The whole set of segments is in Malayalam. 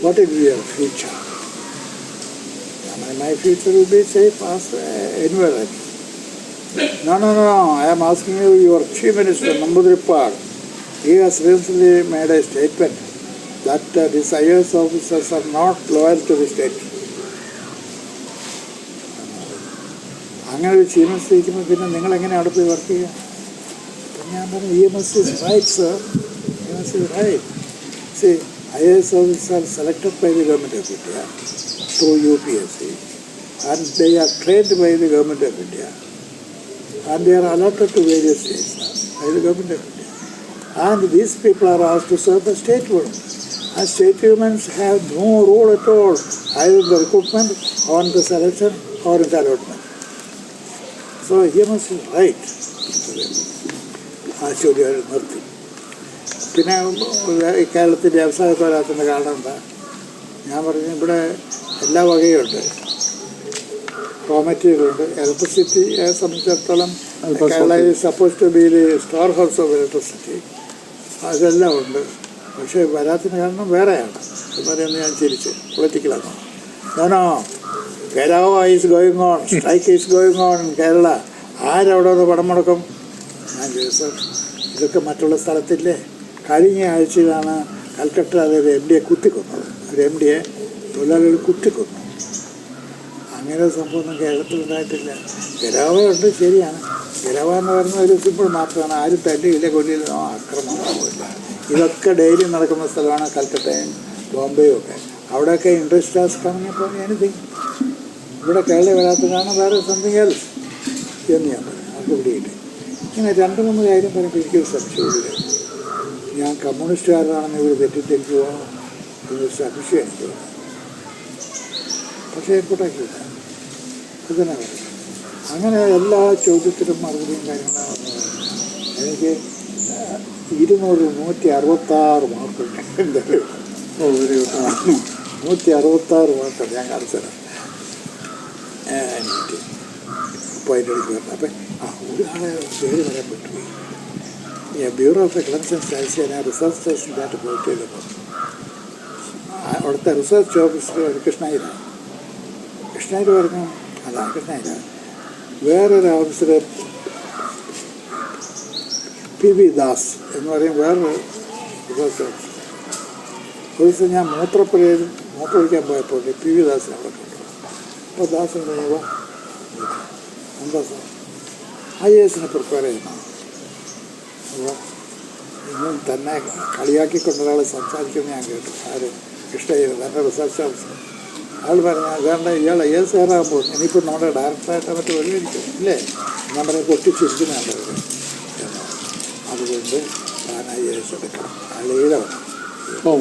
what will be your future? My future will be safe as anywhere else. No, I am asking you, your Chief Minister, Namboodiripad, he has recently made a statement that these IAS officers are not loyal to the state. അങ്ങനെ ഒരു ചീഫ് മിനിസ്റ്റർ ഇരിക്കുമ്പോൾ പിന്നെ നിങ്ങളെങ്ങനെ അവിടെ പോയി വർക്ക് ചെയ്യുക? ഞാൻ പറഞ്ഞു, EMS is right, sir. EMS is right. See, IAS officers are selected by the government of India through UPSC, and they are trained by the government of India, and they are allotted to various states by the government of India. And these people are asked to serve the state women. And state women have no role at all, either in the recruitment, or in the selection, or in the allotment. So EMS is right. ആ ചോദ്യം നിർത്തി. പിന്നെ കേരളത്തിൽ വ്യവസായത്തോലാത്തിൻ്റെ കാരണം എന്താ? ഞാൻ പറഞ്ഞു, ഇവിടെ എല്ലാ വകയുണ്ട്. റോ മെറ്റീരിയലുണ്ട്. ഇലക്ട്രിസിറ്റിയെ സംബന്ധിച്ചിടത്തോളം Kerala is suppose to be the store house of electricity. അതെല്ലാം ഉണ്ട്. പക്ഷേ വരാത്തതിന് കാരണം വേറെയാണ് എന്ന് പറയുന്നത്. ഞാൻ ചിരിച്ച് പൊളിറ്റിക്കലാണ്. ഞാനോ Kerala is going on, strike is going on in Kerala. ആരവിടെ ഒന്ന് പണം മുടക്കും? ഞാൻ ചോദിച്ചു, ഇതൊക്കെ മറ്റുള്ള സ്ഥലത്തില്ലേ? കഴിഞ്ഞ ആഴ്ചയിലാണ് കൽക്കട്ട അതൊരു MD കുത്തിക്കൊന്നത്. ഒരു MD തൊഴിലാളികൾ കുത്തിക്കൊന്നു. അങ്ങനെ ഒരു സംഭവമൊന്നും കേരളത്തിലുണ്ടായിട്ടില്ല. ഗരാവയുണ്ട്, ശരിയാണ്. ഗരാവ എന്ന് പറയുന്ന ഒരു സിമ്പിൾ മാത്രമാണ്. ആരും തല്ലിയില്ല, കൊല്ലിയില്ല, ആക്രമണമില്ല. ഇതൊക്കെ ഡെയിലി നടക്കുന്ന സ്ഥലമാണ് കൽക്കട്ടയും ബോംബെയും ഒക്കെ. അവിടെയൊക്കെ interest as coming from anything. ഇവിടെ കേരള വരാത്തതാണ് വേറെ സംതിങ് എൽസ് എന്ന് ഞാൻ പറഞ്ഞു. അത് പിടിയില്ല. ഇങ്ങനെ 2-3 കാര്യം പറയുമ്പോൾ എനിക്കൊരു സംശയമില്ല. ഞാൻ കമ്മ്യൂണിസ്റ്റുകാരനാണെന്ന് ഇവർ തെറ്റിദ്ധരിക്കുമോ എന്നൊരു സംശയം എനിക്ക്. പക്ഷേ എപ്പോഴാക്കിയില്ല. ഇതന്നെ പറയും. അങ്ങനെ എല്ലാ ചോദ്യത്തിലും മറുപടിയും കാര്യങ്ങളും വന്നത്. എനിക്ക് 166 മാർക്കുണ്ട്. എൻ്റെ 166 മാർക്കുണ്ട്. ഞാൻ കാണിച്ചു തരാം. എനിക്ക് ഇപ്പോൾ അതിൻ്റെ അടുത്ത് വരണം. അപ്പം ഒരാളെ പേര് പറയാൻ പറ്റുമോ? Bureau of economics and statistics ഞാൻ റിസർച്ച് സ്റ്റേഷനിലായിട്ട് പോയിട്ട് ചെയ്തപ്പോൾ അവിടുത്തെ റിസർച്ച് ഓഫീസർ കൃഷ്ണയ്യരാണ്. കൃഷ്ണയ്യർ പറഞ്ഞു, അല്ല കൃഷ്ണയ്യര, വേറൊരു ഓഫീസർ PV ദാസ് എന്ന് പറയും, വേറൊരു റിസർച്ച് ഓഫീസർ. ഒരു ദിവസം ഞാൻ മൂത്രമൊഴിക്കാൻ പോയപ്പോൾ PV ദാസിനെ അവിടെ കണ്ടു. അപ്പോൾ ദാസ് പറയുമ്പോൾ, എന്താ സാർ IASന് പ്രിപ്പയർ ചെയ്യുന്നതാണ്? അപ്പോൾ ഇന്നും തന്നെ കളിയാക്കിക്കൊണ്ടൊരാൾ സംസാരിക്കുന്നത് ഞാൻ കേട്ടു. ആര്? കൃഷ്ണയ്യർ, എൻ്റെ റിസർച്ച് ഓഫീസർ. അയാൾ പറഞ്ഞാൽ, അതുകൊണ്ട് ഇയാൾ IAS കയറാകുമ്പോൾ ഇനിയിപ്പോൾ നമ്മുടെ ഡയറക്ടറായിട്ട് മറ്റു വഴിയായിരിക്കും ഇല്ലേ? ഞാൻ പറഞ്ഞാൽ പൊട്ടിച്ചിരിക്കുന്നുണ്ട് അവർ. അതുകൊണ്ട് ഞാൻ IAS എടുക്കണം. അയാൾ ഈഴവണം. അപ്പം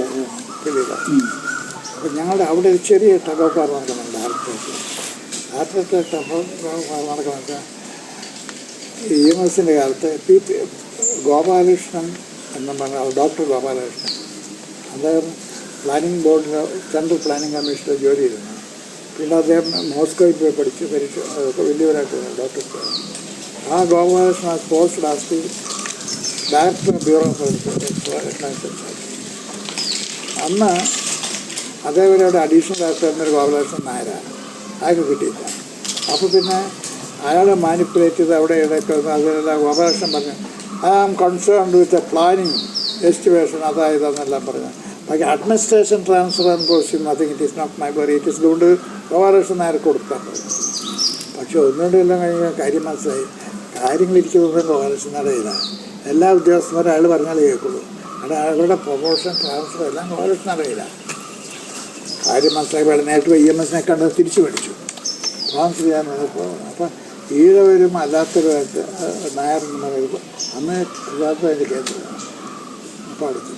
ഞങ്ങളുടെ അവിടെ ഒരു ചെറിയ ടഗോഫാർ നടക്കണം. ഡയറക്ടറേറ്റ് ടഗോഫാർ നടക്കണം വെച്ചാൽ EMSൻ്റെ കാലത്ത് ഗോപാലകൃഷ്ണൻ എന്ന് പറഞ്ഞ ഡോക്ടർ ഗോപാലകൃഷ്ണൻ, അദ്ദേഹം പ്ലാനിംഗ് ബോർഡിൽ സെൻട്രൽ പ്ലാനിംഗ് കമ്മീഷനിൽ ജോലി ചെയ്തിരുന്നു. പിന്നെ അദ്ദേഹം മോസ്കോയിൽ പോയി പഠിച്ച് അതൊക്കെ വലിയവരായിട്ട് ഡോക്ടർ. ആ Gopalakrishnan post as director bureau of economics. അന്ന് അതേപോലെ അഡീഷണൽ ഡയറക്ടർ എന്നൊരു ഗോപാലകൃഷ്ണൻ നായരാണ്. അയാൾക്ക് കിട്ടിയില്ല. അപ്പോൾ പിന്നെ അയാളെ മാനിപ്പുലേറ്റ് ചെയ്ത് അവിടെ ഇടയ്ക്ക് അതിലെല്ലാം ഗോപാലകൃഷ്ണൻ പറഞ്ഞു, I am concerned with a planning estimation, അതായത് എന്നെല്ലാം പറഞ്ഞു. പക്ഷേ administration transfer and post nothing, it is not my worry, it is കൊണ്ട് ഗോപാലകൃഷ്ണൻ നായർ കൊടുക്കാൻ പറഞ്ഞു. പക്ഷെ ഒന്നുകൊണ്ടെല്ലാം കഴിഞ്ഞ കാര്യം മനസ്സിലായി. കാര്യങ്ങളിരിക്കുന്നത് ഗോപാലകൃഷ്ണൻ നായരുടെ എല്ലാ ഉദ്യോഗസ്ഥന്മാരും അയാൾ പറഞ്ഞാലേ കേൾക്കുള്ളൂ. അവിടെ അയാളുടെ പ്രൊമോഷൻ ട്രാൻസ്ഫർ എല്ലാം ഗോപാലകൃഷ്ണൻ നായരുടെ കാര്യം മനസ്സിലാക്കി. അയാൾ നേരിട്ട് EMSനെ കണ്ട് തിരിച്ചു മേടിച്ചു ട്രാൻസ്ഫർ ചെയ്യാൻ വന്നപ്പോൾ. അപ്പം ഈഴവരും അല്ലാത്തവരുമായിട്ട് നായരെന്ന് പറയുമ്പോൾ അന്ന് യഥാർത്ഥം അതിൻ്റെ കേന്ദ്രമാണ്. അപ്പോൾ അടുത്ത്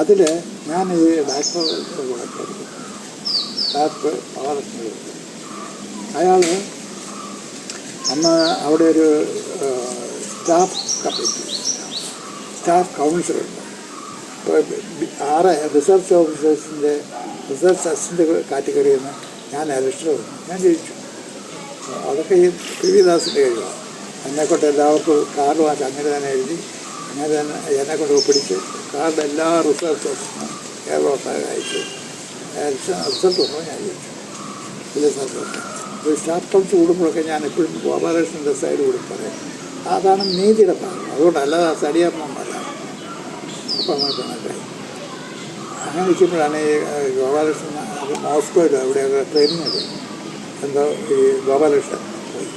അതിൽ ഞാൻ ഈ ഡയറക്ടറുടെ കൂടെ പഠിക്കും. ഡയറക്ടർ മഹാലക്ഷ്മി. അയാൾ അന്ന് അവിടെ ഒരു സ്റ്റാഫ് കമ്മിറ്റി, സ്റ്റാഫ് കൗൺസിലുണ്ട്. ഇപ്പോൾ 6 റിസർച്ച് ഓഫീസേഴ്സിൻ്റെ റിസർച്ച് അസിസ്റ്റൻ്റ് കാറ്റഗറിയിൽ നിന്ന് ഞാൻ ഇലക്ഷൻ വന്നു. ഞാൻ ജയിച്ചു. അതൊക്കെ ഈ PV ദാസിൻ്റെ കഴിവാണ്. എന്നെക്കൊണ്ട് എല്ലാവർക്കും കാർഡ് വാങ്ങി അങ്ങനെ തന്നെ എഴുതി, അങ്ങനെ തന്നെ എന്നെക്കൊണ്ട് പിടിച്ച് കാർഡ് എല്ലാ റിസർച്ച് ഓഫീസിനും കേരള ഒട്ടാകെ അയച്ചു. റിസൾട്ട് വന്നു ഞാൻ ചോദിച്ചു വലിയ സ്ഥലത്ത് ഒരു സ്റ്റാഫ് കൗൺസിൽ കൂടുമ്പോഴൊക്കെ ഞാൻ എപ്പോഴും ഗോപാലകൃഷ്ണൻ്റെ സൈഡ് കൂടി പറയും. അതാണ് നീതിയുടെ ഭാഗം. അതുകൊണ്ടല്ലാതെ ആ സടിയാത്മല്ല. അപ്പം അങ്ങനെ കണക്കായി. അങ്ങനെ ഇരിക്കുമ്പോഴാണ് ഈ ഗോപാലകൃഷ്ണൻ മോസ്കോയിൽ അവിടെയൊക്കെ ട്രെയിനിങ് എടുക്കും. എന്തോ ഈ ഗോപാലകൃഷ്ണൻ പോയി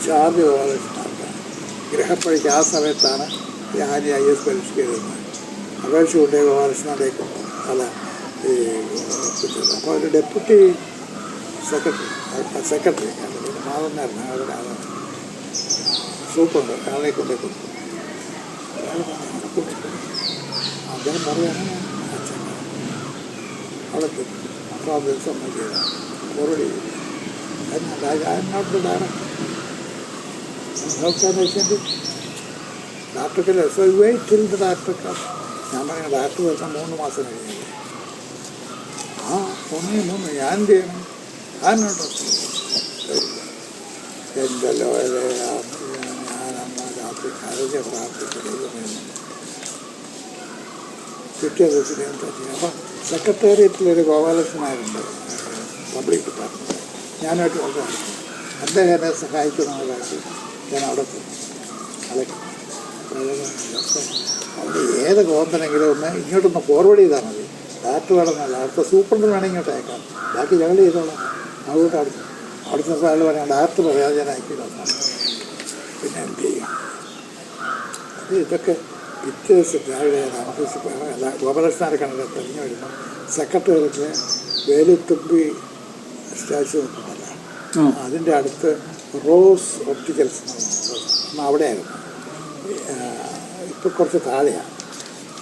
ചാർജ് ഗോപാലകൃഷ്ണനാണ്. ഗ്രഹപ്പഴിക്ക് ആ സമയത്താണ് ഞാൻ IAS പരീക്ഷയ്ക്ക് എഴുതുന്നത്. അപേക്ഷ കൊണ്ടേ ഗോപാലകൃഷ്ണൻ്റെ അല്ല ഈ അപ്പോൾ ഒരു ഡെപ്യൂട്ടി സെക്രട്ടറി മാധവനായിരുന്നു അവരുടെ ആളാണ് സൂപ്പറുണ്ട് ആളെ കൊണ്ടേ കൊടുത്തു. അദ്ദേഹം പറയുകയാണ് അച്ഛൻ അവിടെ അപ്പോൾ അത് സമ്മതിക്കുക ഓൾറെഡി നോട്ട് ദ ഡയറക്ടർ ഡയറക്ടർക്ക് so wait till the director. ഞാൻ പറഞ്ഞ ഡയറക്ടർ വരുന്ന 3 മാസം കഴിഞ്ഞില്ലേ. ആ 3 ഞാൻ എന്ത് ചെയ്യണം? അതിനോട്ടോ എൻ്റെ ലോയലെ ഞാനമ്മ രാത്രി കരഞ്ഞ പ്രാർത്ഥിക്കുന്നത് പിറ്റേ ദിവസത്തിന് എന്താ ചെയ്യുക. അപ്പം സെക്രട്ടേറിയറ്റിലൊരു ഗോപാലകൃഷ്ണനായിരുന്നു പബ്ലിക് ഡിപ്പാർട്ട്മെൻറ്റ്. ഞാനായിട്ട് വളരെ അടുത്തു. അദ്ദേഹം എന്നെ സഹായിക്കുന്ന കാര്യം ഞാൻ അവിടെ അതൊക്കെ അവിടെ ഏത് ഗവൺമെൻറ്റെങ്കിലും ഒന്ന് ഇങ്ങോട്ടൊന്ന് ഫോർവേഡ് ചെയ്താൽ മതി. ഡയറക്ടർ വേണമെന്നല്ല, അടുത്ത സൂപ്രണ്ട് വേണമെങ്കിൽ ഇങ്ങോട്ട് അയക്കാം. ബാക്കി ഞങ്ങൾ ചെയ്തോളാം. അതുകൊണ്ട് അടുത്ത സ്ഥലം പറയാം ഡയറക്ടർ പറയാതെ ഞാൻ അയക്കില്ല. പിന്നെ എന്ത് ചെയ്യും? ഇതൊക്കെ പിറ്റേ ദിവസം രാവിലെ ഞാൻ ഓഫീസിൽ ഗോപാലകൃഷ്ണനെ കണ്ടത് തെളിഞ്ഞു വരുമ്പോൾ സെക്രട്ടേറിയറ്റിലെ വേലുത്തുമ്പി സ്റ്റാച്യു നിൽക്കുന്നല്ല, അതിൻ്റെ അടുത്ത് റോസ് ഒപ്റ്റിക്കൽസ് എന്നാൽ അവിടെയായിരുന്നു. ഇപ്പോൾ കുറച്ച് താഴെയാണ്.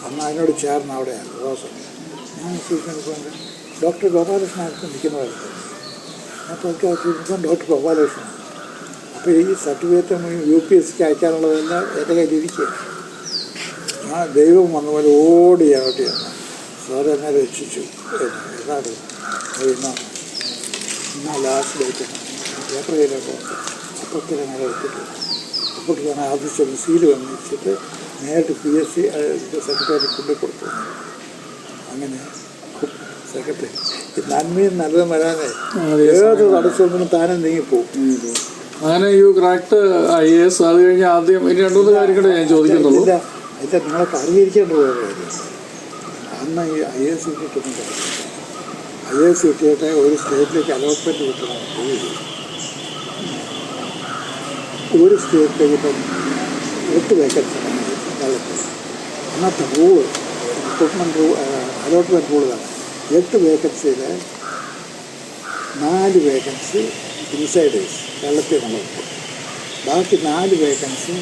അന്ന് അതിനോട് ചേർന്ന് അവിടെയാണ് റോസ്. ഞാൻ ഓഫീസിൽ ഡോക്ടർ ഗോപാലകൃഷ്ണനായിട്ട് നിൽക്കുന്നതായിരുന്നു. അപ്പോൾ ഡോക്ടർ ഗോപാലകൃഷ്ണൻ. അപ്പോൾ ഈ സർട്ടിഫിക്കറ്റ് UPSCക്ക് അയക്കാനുള്ളതെല്ലാം എൻ്റെ കയ്യിലിരിക്കുക. ആ ദൈവം വന്ന പോലെ ഓടി അങ്ങോട്ട് ചെന്നു. സാറ് എന്നെ രക്ഷിച്ചു. ഏതാണ് ഇന്നാ ലാസ്റ്റ് ഡേറ്റ് പേപ്പർ കയ്യിലൊക്കെ ഉണ്ട്. അപ്പൊക്കെ ഞങ്ങൾ എടുത്തിട്ട് അപ്പൊക്കെ ഞാൻ ആദ്യം സീല് വന്നിച്ചിട്ട് നേരിട്ട് PSC സെക്രട്ടറി കൊണ്ടു കൊടുത്തു. അങ്ങനെ സെക്രട്ടറി നന്മയും നല്ലതും വരാനേ ഏത് തടസ്സമൊന്നും താനും നീങ്ങിപ്പോവും. അങ്ങനെ IAS അത് കഴിഞ്ഞ് ആദ്യം ഇനി 2-3 കാര്യങ്ങളെ ഞാൻ ചോദിക്കുന്നുള്ളൂ. ഇല്ല നിങ്ങളൊക്കെ അറിഞ്ഞിരിക്കേണ്ട ഒരു കാര്യം. അന്ന് ഈ IAS കിട്ടുന്ന കാര്യം IAS കിട്ടിയിട്ട് ഒരു സ്റ്റേറ്റിലേക്ക് അലോട്ട്മെൻറ്റ് കിട്ടണം. ഒരു സ്റ്റേറ്റിലേക്ക് ഇപ്പം 8 വേക്കൻസി കേരളത്തിൽ. അന്നത്തെ റൂള് റിക്രൂട്ട്മെൻറ്റ് അലോട്ട്മെൻറ്റ് റൂളാണ്. 8 വേക്കൻസിയിൽ 4 വേക്കൻസി ഇൻസൈഡേഴ്സ് കേരളത്തിൽ നമുക്ക്, ബാക്കി 4 വേക്കൻസി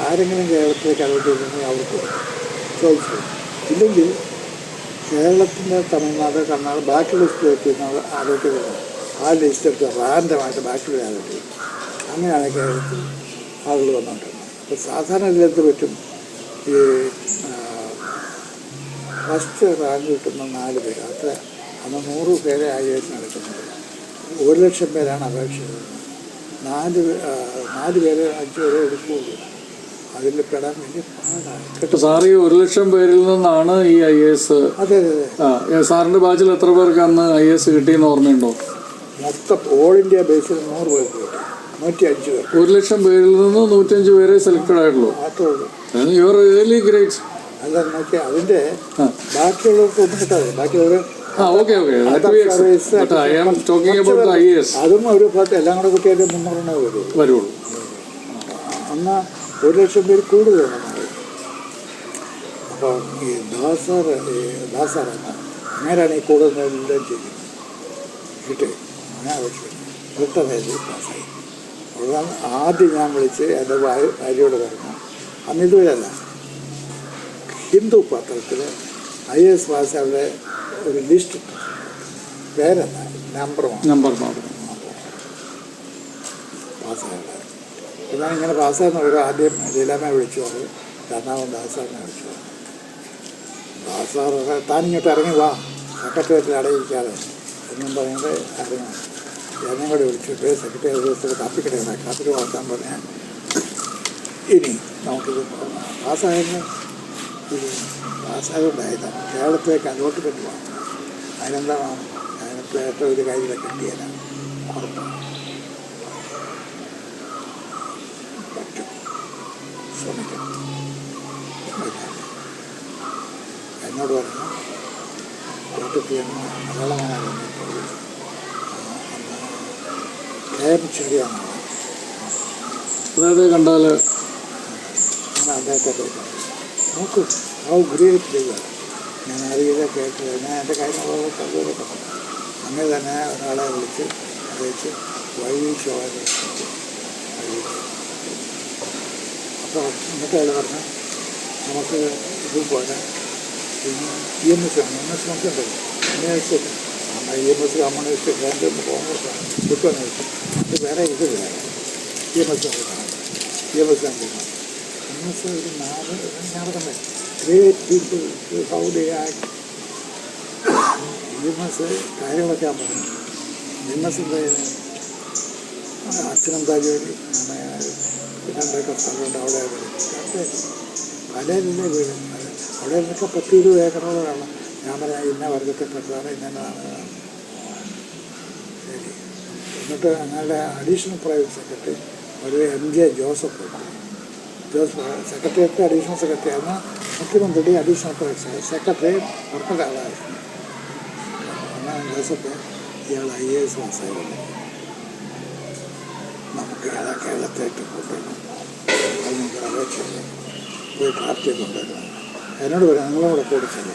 ആരെങ്കിലും കേരളത്തിലേക്ക് അലോട്ട് ചെയ്തിട്ടുണ്ടെങ്കിൽ അവർക്ക് ചോദിച്ചു. ഇല്ലെങ്കിൽ കേരളത്തിൻ്റെ തമിഴ്നാട് കർണാടക ബാക്കിയുള്ള സ്റ്റേറ്റിൽ നിന്ന് അലോട്ട് ചെയ്തത് ആ ലിസ്റ്റ് എടുത്ത് റാൻഡമായിട്ട് ബാക്കിയുള്ള അലോട്ട് ചെയ്യും. അങ്ങനെയാണ് കേരളത്തിൽ ആളുകൾ വന്നിട്ടുള്ളത്. അപ്പോൾ സാധാരണ ഇതിലെന്ത് പറ്റും? ഈ ഫസ്റ്റ് റാങ്ക് കിട്ടുന്ന 4 പേര്, അത്ര അന്ന് 100 പേരെ IAS നടക്കുന്നത്. 1,00,000 പേരാണ് അപേക്ഷിച്ചത്. 4 പേര് 5 പേരെ എടുക്കുകയുള്ളൂ. അതിൽ പെടാൻ വലിയ പാടാണ്. സാറ് ഈ 1,00,000 പേരിൽ നിന്നാണ് ഈ IAS. അതെ അതെ അതെ. സാറിൻ്റെ ബാച്ചിൽ എത്ര പേർക്ക് അന്ന് IAS കിട്ടിയെന്ന് ഓർമ്മയുണ്ടോ? മൊത്തം ഓൾ ഇന്ത്യ ബേസിൽ 100 പേർക്ക് കിട്ടി. 105 പേർ. 1,00,000 പേരിൽ നിന്ന് 105 പേരെ സെലക്റ്റഡ് ആയിട്ടുള്ളൂ. മാത്രമേ ഉള്ളൂ. You are really great. അല്ല നോക്കിയാൽ അതിൻ്റെ ബാക്കിയുള്ളവർക്ക് ഒന്നും കിട്ടാതെ ബാക്കിയുള്ളവർ അതും ഒരു എല്ലാം കൂടെ കിട്ടിയാൽ 300 വരുള്ളൂ. അന്ന് 1,00,000 പേര് കൂടുതലാണ്. അപ്പോൾ ഈ ദാസാറാണ് അങ്ങനെയാണ് ഈ കൂടുതൽ എല്ലാം ചെയ്യുന്നത്. കിട്ടി അങ്ങനെ പെട്ടെന്ന് പാസ്സായി. അതുകൊണ്ടാണ് ആദ്യം ഞാൻ വിളിച്ച് എൻ്റെ ഭാര്യയോട് പറഞ്ഞു, അന്ന് ഇതുവരെയല്ല ഹിന്ദു പത്രത്തിൽ IAS പാസ്സാരുടെ ഒരു ലിസ്റ്റ് പേരല്ല നമ്പർ പാസ്സായത്. ഞാൻ ഇങ്ങനെ പാസ്സാകുന്ന ഒരു ആദ്യം ലീലാമ്മയെ വിളിച്ചു പറഞ്ഞു, എറണാകുളം ദാസാറിനെ വിളിച്ചു പറഞ്ഞു. ദാസാറ് താനിങ്ങോട്ട് ഇറങ്ങി വാ, സെക്രട്ടേറിയറ്റിൽ അടയിരിക്കാതെ എന്നും പറയുന്നത് ഇറങ്ങി. എന്നെ കൂടെ വിളിച്ചിട്ട് സെക്രട്ടറി ദിവസത്തിൽ കാപ്പിക്ക് വളർത്താൻ പറഞ്ഞാൽ ഇനി നമുക്കിത് പാസ്സായിരുന്നു ഇത് പാസ്സായതുകൊണ്ടായതാണ്. കേരളത്തിലേക്ക് അലോട്ട്മെൻറ്റ് വേണം. അതിനെന്താണ് അതിനിപ്പോൾ ഏറ്റവും ഒരു കാര്യമില്ല, കിട്ടിയാലാണ് ഉറപ്പാണ്. പറ്റും, ശ്രമിക്കണം. എന്നോട് പറഞ്ഞു കോട്ടത്തിൽ മലയാളമാനാണ് ശരിയാണ്. അതായത് കണ്ടാൽ ഞാൻ അദ്ദേഹത്തെ നോക്കൂ, ഹൗ ഗ്രേറ്റ് ദൈവം. ഞാൻ അറിയില്ല, കേട്ടില്ല. ഞാൻ എൻ്റെ കാര്യങ്ങളൊക്കെ കണ്ടുകൊടുക്കും. അങ്ങനെ തന്നെ ഒരാളെ വിളിച്ച് അറിയിച്ച് വഴി ശോഭന. അപ്പോൾ എന്നിട്ട് അയാൾ പറഞ്ഞു നമുക്ക് ഇത് പോലെ EMS ആണ്. EMS നമുക്കുണ്ടല്ലോ, യൂണിവേഴ്സിറ്റി നമ്മൾ EMS കമ്മ്യൂണിസ്റ്റ് കേന്ദ്രം കോൺഗ്രസ്സാണ് കിട്ടുമെന്ന് വെച്ചു. അത് വേറെ ഇത് വേറെ EMS ഒരു 4 നടക്കണ്ടേ. Great people how they act. EMS കാര്യങ്ങളൊക്കെ ഞാൻ പറഞ്ഞു. EMSൻ്റെ അച്ഛനെന്താ ജോലി, 2 ഏക്കർ സ്ഥലമുണ്ട്, അവിടെ പലരില്ലേ വീട്. അവിടെ നിന്നൊക്കെ 10-20 ഏക്കറോളാണ്. ഞാൻ പറയാം ഇന്ന വർഗത്തിൽപ്പെട്ടതാണ്, ഇന്നതാണ്. ശരി. എന്നിട്ട് ഞങ്ങളുടെ അഡീഷണൽ പ്രൈവറ്റ് സെക്രട്ടറി ഒരു MJ Joseph secretariat additional secretary ആണ്. മുഖ്യമന്ത്രിയുടെ അഡീഷണൽ പ്രൈവറ്റ് സെക്രട്ടറി വർക്കേണ്ട ആളായിരുന്നു. എന്നാൽ ജോസഫ് ഇയാൾ IAS പാസ്സായിരുന്നു. നമുക്ക് കേരളത്തിലേക്ക് കൊണ്ടുവരണം, അത് നമുക്ക് അപേക്ഷയില്ല, പോയി പാർട്ടിയെ കൊണ്ടുവരണം. എന്നോട് പറയാം നിങ്ങളും കൂടെ കൊടുക്കില്ല.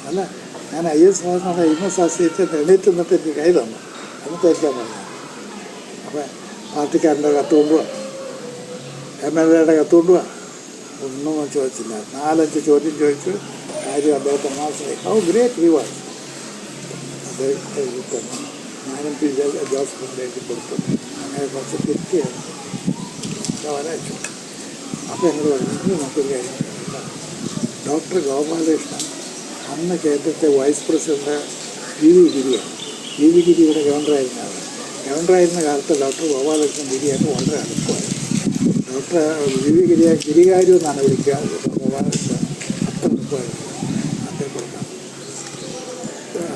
അല്ല, ഞാൻ IAS പാസ്സാണ് IMS ആശ്രയിച്ച് എണീറ്റ് നിന്നിട്ട് എനിക്ക് കൈ തന്നു. എന്നിട്ട് എനിക്ക് പറഞ്ഞു. അപ്പം പാർട്ടിക്കാരൻ്റെ കത്ത് കൊണ്ടുപോവാ, MLA കത്ത് കൊണ്ടുപോവാ, ഒന്നും ചോദിച്ചില്ല. 4-5 ചോദ്യം ചോദിച്ചു. കാര്യം അദ്ദേഹത്തെ മനസ്സിലായി. How great he was. അദ്ദേഹത്തെ തന്നു. ഞാനും ജോസഫിൻ്റെ എഴുതി കൊടുത്തു. അങ്ങനെ കുറച്ച് തിരിക്കുകയാണ് വരച്ചു. അപ്പോൾ എന്നോട് പറഞ്ഞു ഇനി നമുക്കൊരു കാര്യം, ഡോക്ടർ ഗോപാലകൃഷ്ണൻ അന്ന് കേന്ദ്രത്തെ വൈസ് പ്രസിഡന്റ് VV ഗിരിയാണ്. VV ഗിരി ഇവിടെ ഗവർണറായിരുന്നതാണ്. ഗവർണറായിരുന്ന കാലത്ത് ഡോക്ടർ ഗോപാലകൃഷ്ണൻ ഗിരിയായിട്ട് വളരെ അടുപ്പമായിരുന്നു. ഡോക്ടർ VV ഗിരികാര്യം എന്നാണ് വിളിക്കുക. ഗോപാലകൃഷ്ണൻ അത്ര അടുപ്പമായിരുന്നു. അദ്ദേഹം കൊടുക്കാം.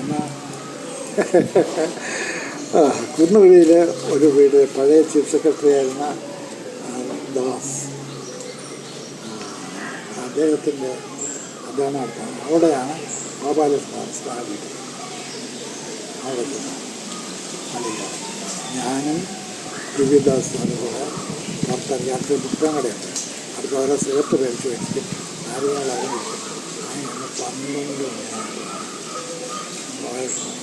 എന്നാൽ കുന്നുകുഴിയിൽ ഒരു വീട് പഴയ ചീഫ് സെക്രട്ടറി ആയിരുന്ന ദാസ്, അദ്ദേഹത്തിൻ്റെ അതാണ് അടുത്താണ്. അവിടെയാണ് ഗോപാലകൃഷ്ണൻ സ്ഥാപിക്കുന്നത്. അവിടെ അല്ല, ഞാനും ദിവ്യദാസും കൂടെ പുറത്തിറങ്ങി. അടുത്ത പുസ്തകം കടയുണ്ട്. അടുത്ത ഓരോ സിഗരറ്റ് മേടിച്ച് വെച്ചിട്ട് കാര്യങ്ങളാരും കിട്ടും. അങ്ങനെ 12 ഗോപാലകൃഷ്ണൻ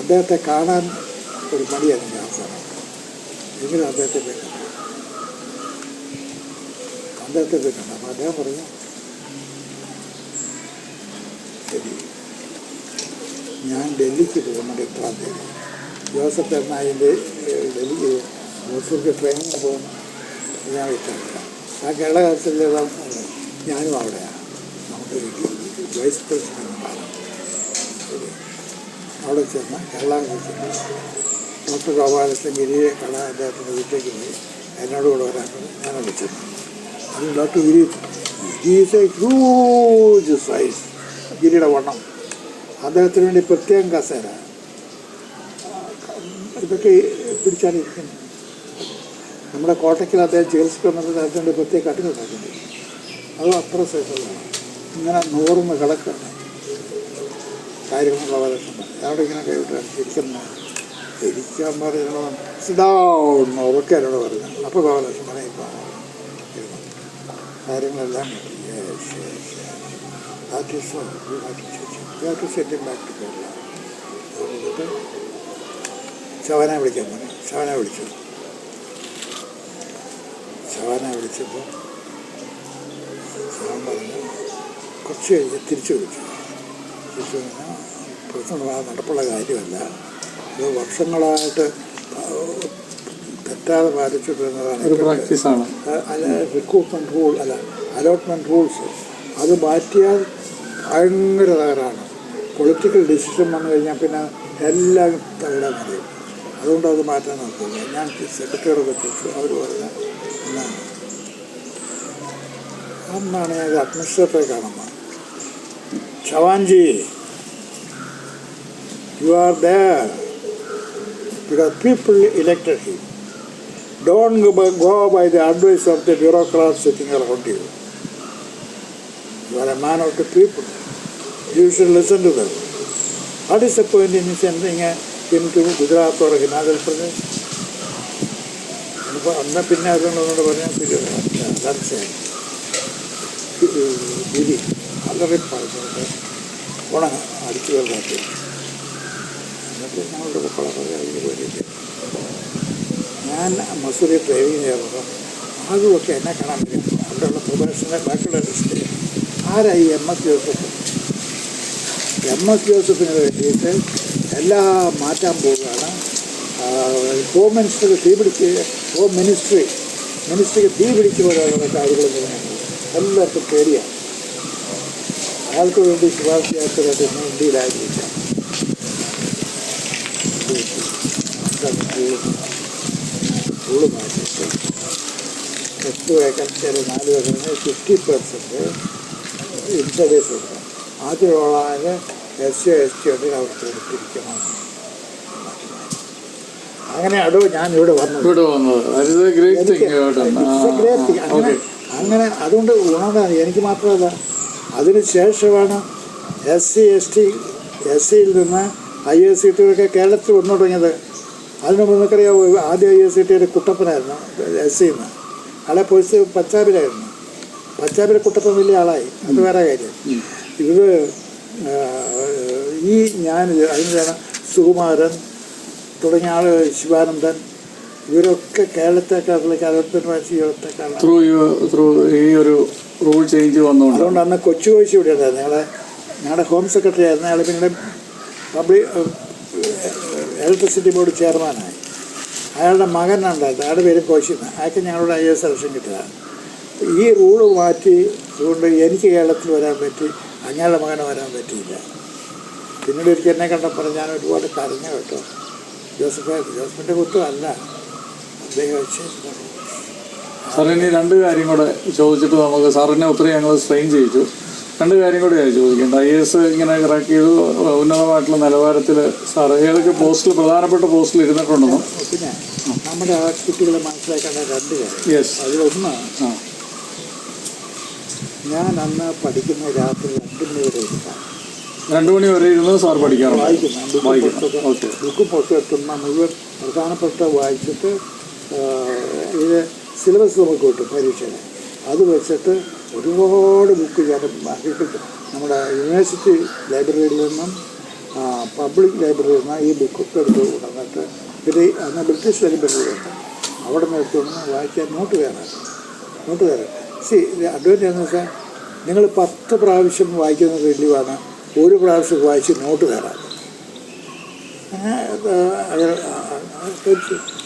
അദ്ദേഹത്തെ കാണാൻ ഒരു മടിയായിരുന്നു അവസാനം. എങ്കിലും അദ്ദേഹത്തെ പോയി കണ്ടു. അപ്പോൾ അദ്ദേഹം പറഞ്ഞു ശരി, ഞാൻ ഡൽഹിക്ക് പോകുന്നുണ്ട് 8-ാം തീയതി. ജോസഫ് എറണാകുളത്തിൻ്റെ ഡൽഹിക്ക് ഹോസ്പിറ്റലിൽ ട്രെയിനിങ് പോകുന്നു. ഞാൻ വിട്ടറില്ല. ആ കേരള കാലത്തിലുള്ള ഞാനും അവിടെയാണ്. നമുക്ക് വൈസ് പ്രസിഡന്റ് കാണാം. അവിടെ ചെന്ന് കേരള ചെന്ന് ഡോക്ടർ ഗോപാലകൃഷ്ണൻ ഗിരിയെ കാണാൻ അദ്ദേഹത്തിൻ്റെ വീട്ടിലേക്ക് പോയി. എന്നോട് കൂടെ വരാൻ ഞാൻ വിളിച്ചു. അത് doctor Giri is a huge size. ഗിരിയുടെ വണ്ണം. അദ്ദേഹത്തിന് വേണ്ടി പ്രത്യേകം കസേര ഇതൊക്കെ പിടിച്ചാണ് ഇരിക്കുന്നത്. നമ്മുടെ കോട്ടയ്ക്കിൽ അദ്ദേഹം ചികിത്സയ്ക്ക് വന്നത് അദ്ദേഹത്തിൻ്റെ പ്രത്യേക കട്ടിലുണ്ടാക്കുന്നത്. അതും അത്ര സൈസുള്ളതാണ്. ഇങ്ങനെ 100 കിടക്കാണ്. കാര്യങ്ങൾ ഗോപാലകൃഷ്ണൻ പറഞ്ഞു. അവിടെ ഇങ്ങനെ കൈവിട്ടാണ് ഇരിക്കാൻ പറയുന്നത്. സിഡൗൺ ഒക്കെ എന്നോട് പറഞ്ഞു. അപ്പോൾ ഗോപാലകൃഷ്ണൻ പറഞ്ഞു ഇപ്പോൾ കാര്യങ്ങളെല്ലാം എന്നിട്ട് ശവനെ വിളിക്കാൻ പറഞ്ഞു. ശവനെ വിളിച്ചു. ശവനെ വിളിച്ചപ്പോൾ ശവൻ പറഞ്ഞു കുറച്ച് കഴിഞ്ഞ് തിരിച്ചു വിളിച്ചു. തിരിച്ചു കഴിഞ്ഞാൽ പ്രശ്നം നടപ്പുള്ള കാര്യമല്ല, ഇത് വർഷങ്ങളായിട്ട് തെറ്റാതെ പാലിച്ചിട്ടുള്ളതാണ് റിക്രൂട്ട്മെൻറ്റ് റൂൾ, അല്ല അലോട്ട്മെൻറ്റ് റൂൾസ്. അത് മാറ്റിയാൽ ഭയങ്കര തകരാണ്. പൊളിറ്റിക്കൽ ഡിസിഷൻ വന്നു കഴിഞ്ഞാൽ പിന്നെ എല്ലാം തകരാൻ കഴിയും. അതുകൊണ്ട് അത് മാറ്റാൻ നോക്കില്ല. ഞാൻ സെക്രട്ടറിയോടൊക്കെ ചോദിച്ചു. അവർ പറഞ്ഞ എന്നാണ് അന്നാണ് ഞാൻ അഡ്മിനിസ്ട്രേറ്ററെ കാണുന്നത്. ചവാൻജി, you are there because people elected him. Don't go by the advice of the bureaucrats sitting around you. You are a man of the people. You should listen to them. What is the point in sending him to Gujarat or Himachal Pradesh? അന്ന് പിന്നെ അതുകൊണ്ടൊന്നുകൂടെ പറഞ്ഞാൽ വിധി വളരെ പറഞ്ഞിട്ട് ഉണങ്ങ അടിച്ചു വരുന്നത്. എന്നിട്ട് ഞങ്ങളുടെ മക്കളൊക്കെ കഴിഞ്ഞ് പോയിട്ട് ഞാൻ മസൂരി ഡ്രൈവിങ് ചെയ്യുമ്പോൾ അതുമൊക്കെ എന്നെ കാണാൻ പറ്റും. അവിടെയുള്ള പ്രൊഫഷണലെ ബാക്കിയുള്ള ലിസ്റ്റ് ആരായി MS ജോസഫ്. MS ജോസഫിന് വേണ്ടിയിട്ട് എല്ലാം മാറ്റാൻ പോവുകയാണ്. ഹോം മിനിസ്റ്റർക്ക് മിനിസ്ട്രിക്ക് തീ പിടിച്ച് പോലുള്ള കാര്യങ്ങൾ എല്ലാവർക്കും പേടിയാണ്. അയാൾക്ക് വേണ്ടി ശുപാർശയായിട്ട് ഇന്ത്യയിലായിരിക്കില്ല. സ്കൂള് മാറ്റിയിട്ട് 8 വേക്കൻസിയിൽ 4 വേക്കൻസിന് 50% ഇൻസൈഡേഴ്സ് കൊടുക്കണം. ആദ്യമുള്ള SC ST ഉണ്ടെങ്കിൽ അവർക്ക് എടുത്തിരിക്കണം. അങ്ങനെ ഞാൻ ഇവിടെ വന്നത്. അങ്ങനെ അതുകൊണ്ട് ഗുണമാണ് എനിക്ക് മാത്രമല്ല. അതിന് ശേഷമാണ് SC ST SCയിൽ നിന്ന് IAS കിട്ടിയവരൊക്കെ കേരളത്തിൽ വന്നു തുടങ്ങിയത്. അതിന് നിങ്ങൾക്കറിയാമോ, ആദ്യം IAS കിട്ടിയൊരു കുട്ടപ്പനായിരുന്നു SCയിൽ നിന്ന്. അയാളെ പോലീസ് പഞ്ചാബിലായിരുന്നു. പഞ്ചാബിലെ കുട്ടപ്പൻ വലിയ ആളായി, അത് വേറെ കാര്യം. ഇത് ഞാൻ അതിനാണ് സുകുമാരൻ തുടങ്ങിയ ആൾ, ശിവാനന്ദൻ, ഇവരൊക്കെ കേരളത്തെക്കാട്ടിലേക്ക് 65 അതുകൊണ്ട് അന്ന് കൊച്ചു കോശി ഇവിടെ ഉണ്ടായിരുന്നു. ഞങ്ങളുടെ ഹോം സെക്രട്ടറി ആയിരുന്നു അയാൾ. പിന്നീട് പബ്ലിക് ഇലക്ട്രിസിറ്റി ബോർഡ് ചെയർമാനായി. അയാളുടെ മകനുണ്ടായിരുന്നു, അയാളുടെ പേര് കോശിന്ന്. അയാൾക്ക് ഞങ്ങളുടെ IAS സെലക്ഷൻ കിട്ടിയതാണ്. ഈ റൂള് മാറ്റി അതുകൊണ്ട് എനിക്ക് കേരളത്തിൽ വരാൻ പറ്റി, അങ്ങയുടെ മകന് വരാൻ പറ്റിയില്ല. പിന്നീട് ഒരിക്കൽ എന്നെ കണ്ടപ്പോൾ ഞാൻ ഒരുപാട് കരഞ്ഞു കേട്ടോ. ജോസഫിൻ്റെ കുറ്റമല്ല, അദ്ദേഹം വെച്ച്. സാറിന് 2 കാര്യം കൂടെ ചോദിച്ചിട്ട് നമുക്ക് സാറിനെ ഒത്തിരി ഞങ്ങൾ സ്ട്രെയിൻ ചെയ്യിച്ചു. 2 കാര്യം കൂടെയാണ് ചോദിക്കേണ്ടത്. IAS ഇങ്ങനെ ക്രാക്ക് ചെയ്തു, ഉന്നതമായിട്ടുള്ള നിലവാരത്തിൽ സാറ് ഏതൊക്കെ പോസ്റ്റിൽ, പ്രധാനപ്പെട്ട പോസ്റ്റിൽ ഇരുന്നിട്ടുണ്ടെന്നും. പിന്നെ നമ്മുടെ ആ കുട്ടികളെ മനസ്സിലാക്കേണ്ട 2 കാര്യം. അതിലൊന്ന്, ഞാൻ അന്ന് പഠിക്കുന്ന രാത്രി 2 മണി വരെ ഇരുത്താം. 2 മണി വരെ ഇരുന്ന് സാർ പഠിക്കാറുണ്ട്, ബുക്കും പുസ്തകം എത്തുന്ന മുഴുവൻ പ്രധാനപ്പെട്ട വായിച്ചിട്ട് ഇത് സിലബസ് നമുക്ക് കിട്ടും പരീക്ഷയിൽ. അത് വെച്ചിട്ട് ഒരുപാട് ബുക്ക് ഞാൻ നമ്മുടെ യൂണിവേഴ്സിറ്റി ലൈബ്രറിയിൽ നിന്നും പബ്ലിക് ലൈബ്രറിയിൽ നിന്നും ഈ ബുക്കൊക്കെ എടുത്ത് കൊണ്ടുവന്നിട്ട്, പിന്നെ അന്ന് ബ്രിട്ടീഷ് ലൈബ്രറിയുണ്ട്, അവിടെ നിന്ന് എടുത്തുകൊണ്ട് വായിക്കാൻ നോട്ട് തരാം. അഡ്വാൻറ്റേജ് എന്ന് വെച്ചാൽ നിങ്ങൾ 10 പ്രാവശ്യം വായിക്കുന്ന റിലീവാണ് 1 പ്രാവശ്യം വായിച്ച് നോട്ട് തരാം.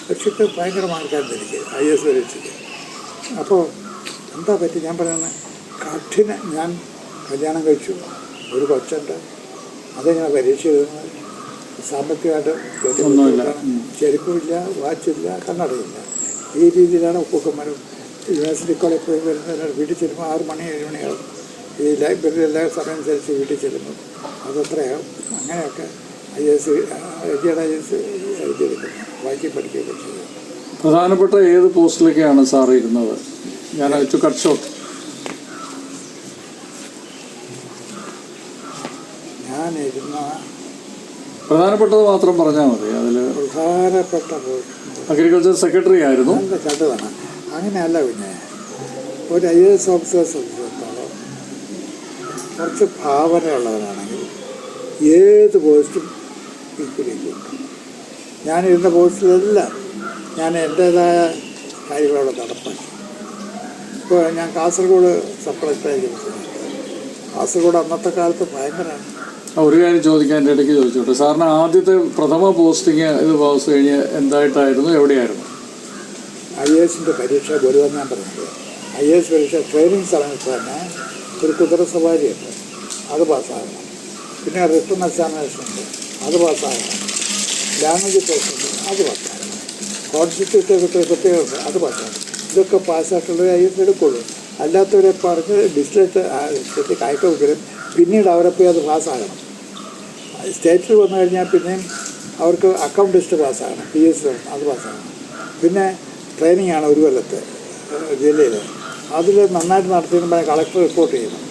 പരീക്ഷയ്ക്ക് ഭയങ്കര മാർക്കാണ് എനിക്ക് IAS പരീക്ഷയ്ക്ക്. അപ്പോൾ എന്താ പറ്റി ഞാൻ പറയുന്നത്, ഞാൻ കല്യാണം കഴിച്ചു, ഒരു കൊച്ചുണ്ട്, അതെങ്ങനെ പരീക്ഷ എഴുതുന്നത്, സാമ്പത്തികമായിട്ട് ചെരുപ്പില്ല, വാച്ചില്ല, കണ്ണടയില്ല. ഈ രീതിയിലാണ് ഒപ്പുക്കന്മാരും യൂണിവേഴ്സിറ്റി കോളേജ് പോയി വരുന്നത്. വീട്ടിൽ ചെല്ലുമ്പോൾ 6 മണി 7 മണിയാകും. ഈ ലൈബ്രറി എല്ലാ സമയം അനുസരിച്ച് വീട്ടിൽ ചെല്ലുമ്പോൾ അതെത്രയാകും. അങ്ങനെയൊക്കെ IAS എഴുതിയെടുക്കുന്നു, വായിക്കുകയും പഠിക്കുകയൊക്കെ ചെയ്യും. പ്രധാനപ്പെട്ട ഏത് പോസ്റ്റിലേക്കാണ് സാർ ഇരുന്നത്? ഞാൻ കട്ട് ഷോട്ട്. ഞാനിരുന്ന പ്രധാനപ്പെട്ടത് മാത്രം പറഞ്ഞാൽ മതി. അതിൽ പ്രധാനപ്പെട്ട അഗ്രികൾച്ചർ സെക്രട്ടറി ആയിരുന്നു. കേട്ടതാണ്. അങ്ങനെയല്ല, പിന്നെ ഒരു IAS ഓഫീസറെ സംബന്ധിച്ചിടത്തോളം കുറച്ച് ഭാവനയുള്ളവരാണെങ്കിൽ ഏത് പോസ്റ്റും ഈക്വലിലേക്ക് കിട്ടും. ഞാനിരുന്ന പോസ്റ്റിലെല്ലാം ഞാൻ എൻ്റേതായ കാര്യങ്ങളവിടെ നടപ്പാക്കി. ഇപ്പോൾ ഞാൻ കാസർഗോഡ് സബ് കളക്ടറായി. കാസർഗോഡ് അന്നത്തെ കാലത്ത് ഭയങ്കരമാണ്. ഒരു കാര്യം ചോദിക്കാൻ എൻ്റെ ഇടയ്ക്ക് ചോദിച്ചോട്ടെ, സാറിന് ആദ്യത്തെ പ്രഥമ പോസ്റ്റിങ് ഇത് പാസ് കഴിഞ്ഞ് എന്തായിട്ടായിരുന്നു, എവിടെയായിരുന്നു? IASൻ്റെ പരീക്ഷ ഗുരുവൻ ഞാൻ പറഞ്ഞത്. IAS പരീക്ഷ ട്രെയിനിങ് സമയത്ത് തന്നെ ഒരു കുതിര സവാരിയുണ്ട്, അത് പാസ്സാകണം. പിന്നെ റിട്ടേൺ എക്സാമിനേഷൻ ഉണ്ട്, അത് പാസ്സാകണം. ലാംഗ്വേജ് ടെസ്റ്റ് ഉണ്ട്, അത് പാസ്സാകണം. കോൺസ്റ്റിറ്റ്യൂട്ടീവ് പ്രത്യേകമുണ്ട്, അത് പാസ്സാകണം. ഇതൊക്കെ പാസ്സായിട്ടുള്ളത് IAS എടുക്കുള്ളൂ. അല്ലാത്തവരെ പറഞ്ഞ് ഡിസ്ട്രിക്റ്റ് അയക്കുമെങ്കിലും പിന്നീട് അവരെ പോയി അത് പാസ്സാകണം. സ്റ്റേറ്റിൽ വന്നു കഴിഞ്ഞാൽ പിന്നെയും അവർക്ക് അക്കൗണ്ടിസ്റ്റ് പാസ്സാകണം, PS അത് പാസ്സാകണം. പിന്നെ ട്രെയിനിങ് ആണ് 1 കൊല്ലത്തെ ജില്ലയിൽ. അതിൽ നന്നായിട്ട് നടത്തിയതിന് കളക്ടർ റിപ്പോർട്ട് ചെയ്യണം.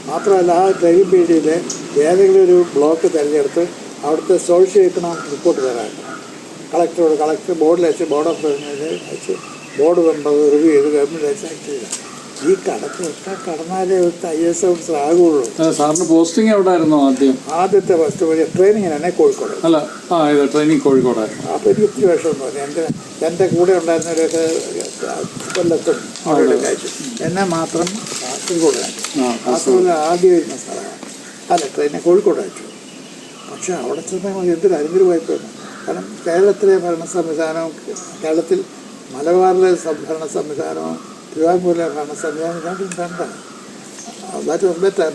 മാത്രമല്ല ആ ട്രെയിനിങ് പീരീഡിൽ ഏതെങ്കിലും ഒരു ബ്ലോക്ക് തിരഞ്ഞെടുത്ത് അവിടുത്തെ സോഷ്യൽ എക്കണോമിക് റിപ്പോർട്ട് തരാറുണ്ട് കളക്ടറോട്. കളക്ടർ ബോർഡിൽ വെച്ച് ബോർഡ് ഓഫ് റവന്യൂവിൽ വെച്ച് ബോർഡ് മെമ്പർ റിവ്യൂ ചെയ്ത് ഗവൺമെൻറ് വെച്ച് ആക്ട് ചെയ്ത ഈ കടക്കൊക്കെ കടന്നാലേ ഒരു IAS ഓഫീസർ ആകുള്ളൂ. സാറിന് പോസ്റ്റിംഗ് എവിടെ ആയിരുന്നു ആദ്യം? ആദ്യത്തെ ഫസ്റ്റ് വഴി ട്രെയിനിങ് തന്നെ കോഴിക്കോട്. അല്ല, ട്രെയിനിങ് കോഴിക്കോടായിരുന്നു. അപ്പോൾ എനിക്ക് ഒത്തിരി വിഷമം തോന്നി. എൻ്റെ കൂടെ ഉണ്ടായിരുന്നവരൊക്കെ കൊല്ലത്തും അവിടെ അയച്ചു, എന്നെ മാത്രം കാസർഗോഡ് അയച്ചു. കാസർഗോഡ് ആദ്യം വരുന്ന സ്ഥലമാണ്. അല്ല, ട്രെയിനെ കോഴിക്കോട് അയച്ചു. പക്ഷെ അവിടെ ചെന്നാൽ എന്തൊരു അനുഗ്രഹമായിപ്പോയിരുന്നു. കാരണം കേരളത്തിലെ ഭരണ സംവിധാനവും കേരളത്തിൽ മലബാറിലെ ഭരണ സംവിധാനവും തിരുവാങ്കൂറിലെ ഭരണ സംവിധാനം രണ്ടാണ്.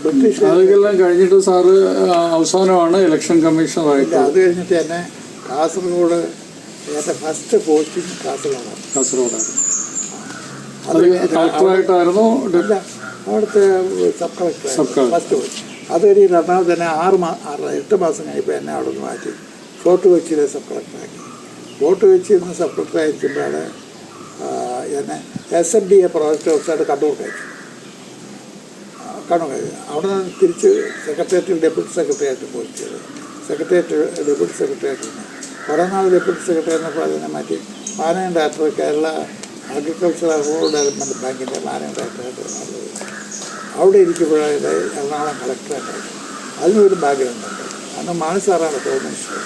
ബ്രിട്ടീഷ് അതെല്ലാം കഴിഞ്ഞിട്ട് സാറ് അവസാനമാണ് ഇലക്ഷൻ കമ്മീഷണറായിട്ട്. അത് കഴിഞ്ഞിട്ട് എന്നെ കാസർഗോഡ് എൻ്റെ ഫസ്റ്റ് പോസ്റ്റിംഗ് കാസർഗോഡാണ്. കളക്ടറായിട്ടായിരുന്നു? അല്ല, അവിടുത്തെ സബ് കളക്ടർ ഫസ്റ്റ് പോസ്റ്റ്. അത് കഴിഞ്ഞ് എറണാകുളത്ത് തന്നെ 8 മാസം കഴിഞ്ഞപ്പോൾ എന്നെ അവിടെ നിന്ന് മാറ്റി ഫോർട്ട് കൊച്ചിയിലെ സബ് കളക്ടറാക്കി. ഫോർട്ട് കൊച്ചിയിൽ നിന്ന് സബ് കളക്ടറായിരിക്കുമ്പോഴാണ് എന്നെ SMDA പ്രോജക്റ്റ് ഓഫീസറായിട്ട് കണ്ണൂർക്ക് അയച്ചു. അവിടെ നിന്ന് തിരിച്ച് സെക്രട്ടേറിയറ്റിൽ ഡെപ്യൂട്ടി സെക്രട്ടറി ആയിട്ട് പോസ്റ്റ് ചെയ്തു. സെക്രട്ടേറിയറ്റ് ഡെപ്യൂട്ടി സെക്രട്ടറി ആയിട്ടുണ്ട്. കുറേ നാൾ ഡെപ്യൂട്ടി സെക്രട്ടറി എന്നപ്പോൾ അതിനെ മാറ്റി managing director Kerala agricultural rural development ബാങ്കിൻ്റെ മാനേജിംഗ് ഡയറക്ടറായിട്ട് മാറുന്നത്. അവിടെ ഇരിക്കുമ്പോഴാണ് എറണാകുളം കളക്ടറായിട്ട്. അതിനൊരു ബാക്ക്ഗ്രൗണ്ട് ഉണ്ട്. അന്ന് മാണി സാറാണ് ഹോം മിനിസ്റ്റർ.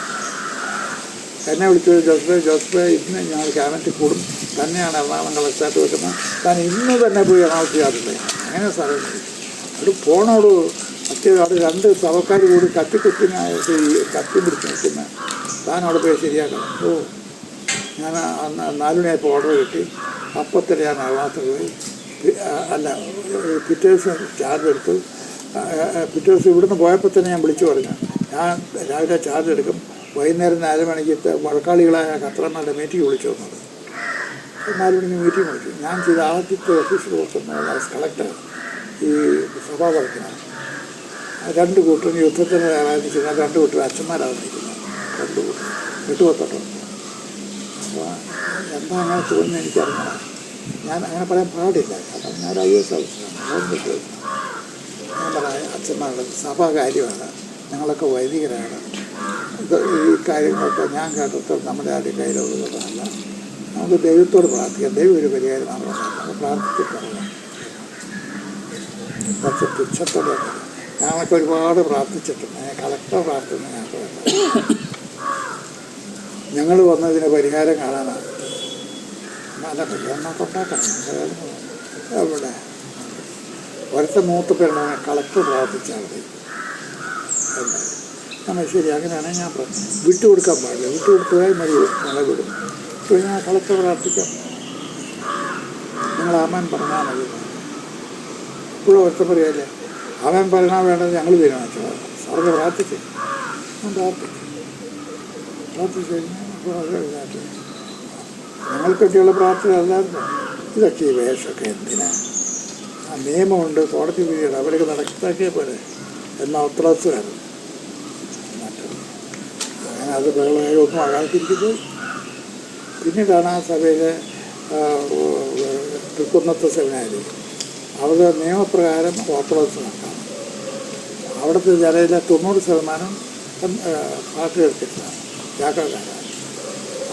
എന്നെ വിളിച്ചത് ജോസഫ് ഇന്ന് ഞങ്ങൾ ക്യാബിനറ്റിൽ കൂടും, തന്നെയാണ് എറണാകുളം കളക്ടറായിട്ട് വെക്കുന്നത്, താൻ ഇന്ന് തന്നെ പോയി എറണാകുളത്ത് യാത്ര. അങ്ങനെ സാറേ ഒരു പോണോട് അത്യാവശ്യം അവിടെ 2 സഭക്കാർ കൂടി കത്തി പിടിച്ച് നിൽക്കുന്ന താൻ അവിടെ പോയി ശരിയാക്കണം. ഞാൻ അന്ന് 4 മണിയായപ്പോൾ ഓർഡർ കിട്ടി. അപ്പത്തന്നെ ഞാൻ എറണാകുളത്ത് പോയി. അല്ല, പിറ്റേ ദിവസം ചാർജ് എടുത്തു. പിറ്റേ ദിവസം ഇവിടുന്ന് പോയപ്പോൾ തന്നെ ഞാൻ വിളിച്ചു പറഞ്ഞു, ഞാൻ രാവിലെ ചാർജ് എടുക്കും, വൈകുന്നേരം 4 മണിക്ക് വഴക്കാളികളായ ഖത്തറിനുള്ള മീറ്റിംഗ് വിളിച്ചു വന്നത്. 4 മണിക്ക് മീറ്റിംഗ് വിളിച്ചു. ഞാൻ ചെയ്ത ആദ്യത്തെ ഓഫീസിൽ കൊടുക്കുന്ന കളക്ടർ ഈ സഭാ പറയ്ക്കുന്നത് 2 കൂട്ടരും യുദ്ധത്തിന് ആരാധിക്കുന്ന 2 കൂട്ടരും അച്ഛന്മാരാണ് നിൽക്കുന്നത്. 2 കൂട്ടർ 8-10. അപ്പോൾ എന്താ അങ്ങനെ തോന്നുന്നു എനിക്കറിയണം. ഞാൻ അങ്ങനെ പറയാൻ പാടില്ല, കാരണം ഞാൻ IAS ഓഫീസറാണ്. ഞാൻ പറയാം, അച്ഛന്മാരുടെ സഭാ കാര്യമാണ്, ഞങ്ങളൊക്കെ വൈദികരാണ്, ഇത് ഈ കാര്യങ്ങളൊക്കെ ഞാൻ കേട്ടിട്ട് നമ്മുടെ ആദ്യം കയ്യിലുള്ളതല്ല. നമുക്ക് ദൈവത്തോട് പ്രാർത്ഥിക്കാം, ദൈവം ഒരു പരിഹാരം നമ്മൾ പ്രാർത്ഥിച്ചിട്ട് പറയാം. പക്ഷെ തുച്ഛത്തോടെ ഞങ്ങളൊക്കെ ഒരുപാട് പ്രാർത്ഥിച്ചിട്ടുണ്ട്. കളക്ടർ പ്രാർത്ഥന ഞങ്ങൾക്ക് വേണ്ട. ഞങ്ങൾ വന്നതിന് പരിഹാരം കാണാനാണ്. നല്ല പരിഹാരമൊക്കെ ഉണ്ടാക്കണം. അവിടെ ഒരത്തെ മൂത്തപ്പേരുണ്ട്, കളക്ടർ പ്രാർത്ഥിച്ചാൽ മതി എന്നാണ്. നമ്മൾ ശരി, അങ്ങനെയാണെങ്കിൽ ഞാൻ വിട്ടുകൊടുക്കാൻ പാടില്ല. വിട്ടുകൊടുത്തതായി മതി നിലവിടും. ഇപ്പോൾ ഞാൻ കളക്ടർ പ്രാർത്ഥിക്കാം, നിങ്ങൾ ആമാൻ പറഞ്ഞാൽ മതി. ഇപ്പോഴും ഒറ്റ പറയല്ലേ, ആമാൻ പറഞ്ഞാൽ വേണ്ടത് ഞങ്ങൾ തീരുമാനിച്ചു. സാറിന് പ്രാർത്ഥിച്ചു, ഞാൻ പ്രാർത്ഥിച്ചു കഴിഞ്ഞാൽ ഞങ്ങൾക്കൊക്കെയുള്ള പ്രാർത്ഥന അല്ലായിരുന്നു. ഇതൊക്കെ ഈ വേഷമൊക്കെ എന്തിനാ? ആ നിയമമുണ്ട്, കോടതി വിധിയുണ്ട്, അവരൊക്കെ നടത്താക്കിയ പോലെ എന്നാൽ ഉത്തരവാദിത്വമാണ്. അങ്ങനെ അത് ബഹളമായി ഒന്നും ആകാതിരിക്കുന്നത്. പിന്നീടാണ് ആ സഭയിലെ തൃക്കുന്നത്തെ സെമിനാരി അവിടെ നിയമപ്രകാരം ഓർത്തഡോക്സ് നടത്താം. അവിടുത്തെ ജനയിലെ 90% പാർട്ടി എടുത്തിട്ടാണ്, ജാക്കോക്കാരാണ്.